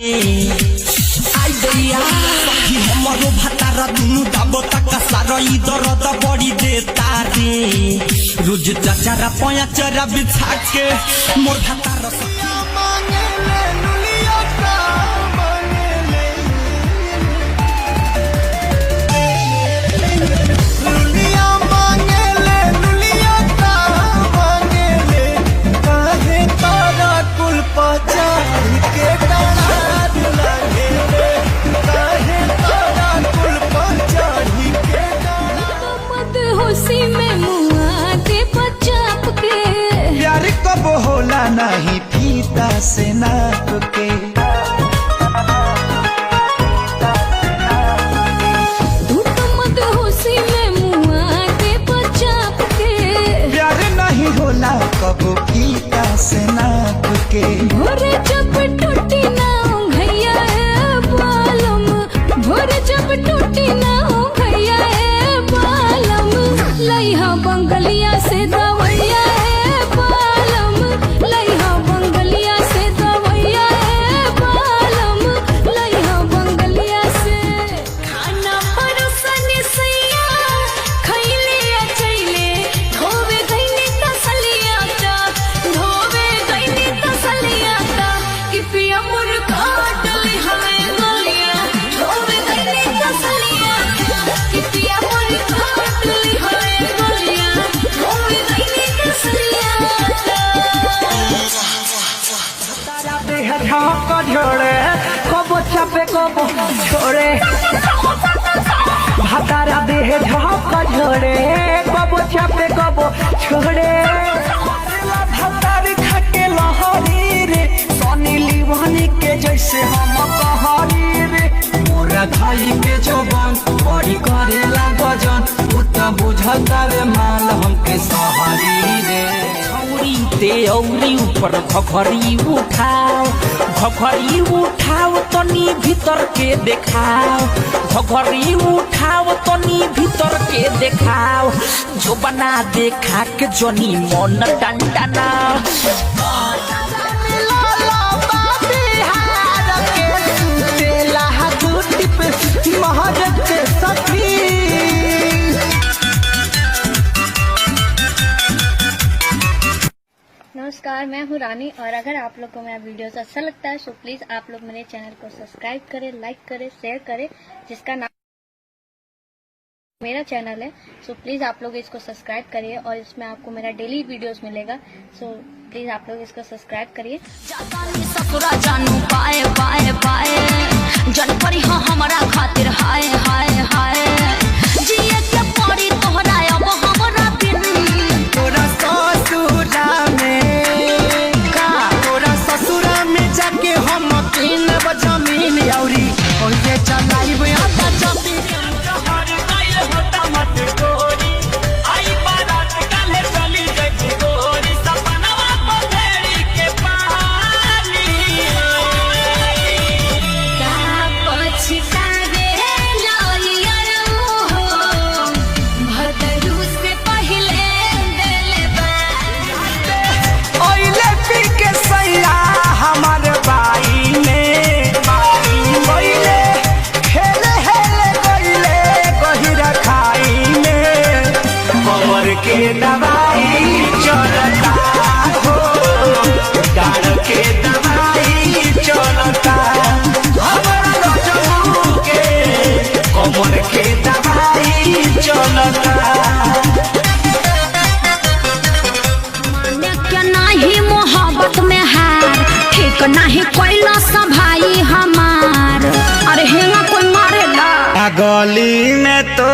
आई दैया सखी हमरो भतारा दुनु दाबो तक सारई दर्द बड़ी देता रे रोज चाचारा पया चरा बिछा के मोर भतारा सखी मांगे ले लुलिया का मांगे ले लुलिया मांगे ले लुलिया का मांगे ले काहे तारा कुल पचा के प्यार कब होला नहीं फीता से नाप के तू तो मत होशी में मुआ दे बचाप के प्यार नहीं होला कब फीता से नाप के भोरे जब टूटी ना घैया बालम भोरे जब टूटी ना घैया बालम लइहा बंगलिया से दवैया बालम लइहा बंगलिया से दवैया बालम लइहा बंगलिया से खाना परोसनी सैया खैले चैले धोवे गईनी तसलिया ता धोवे गईनी तसलिया ता कि पिया मोर काटले हमें गलिया धोवे गईनी तसलिया ता कि पिया मोर काटले हमें गलिया धोवे गईनी तसलिया तारा देह झाँक झोड़े कबो चापे कबो छोड़े भातारा देह झाँक झोड़े कबो चापे कबो छोड़े भातार खाके लहरी रे सनी लीवानी के जैसे हम कहारी रे मोरा खाई के जवान बड़ी करेला गजन उतना बुझता रे माल हमके सहारी रे ते औरी ऊपर घघरी उठाओ तनी भीतर के देखाओ घघरी उठाओ तनी भीतर के देखाओ जो बना देखा के जनी मन टंटना नमस्कार, मैं हूँ रानी और अगर आप लोग को मेरा वीडियोस अच्छा लगता है तो प्लीज आप लोग मेरे चैनल को सब्सक्राइब करें, लाइक करें, शेयर करें, जिसका नाम मेरा चैनल है। सो प्लीज आप लोग इसको सब्सक्राइब करिए और इसमें आपको मेरा डेली वीडियोस मिलेगा। सो प्लीज आप लोग इसको सब्सक्राइब करिए। ससुरा जानू पाए पाए पाए जन परी हाँ हमारा खातिर हाय हाय हाय जिए के पड़ी तोहरा अब हमरा बिन तोरा ससुरा में का तोरा ससुरा में जाके हम तीन जमीन औरी ओए चलाइब आता जमीन के दवाई चलता हो डाल के दवाई चलता हमारा रजू के कमर के दवाई चलता माने क्या नहीं मोहब्बत में हार ठीक नहीं कोइला सा भाई हमार अरे हेंगा कोई मारेला गली में तो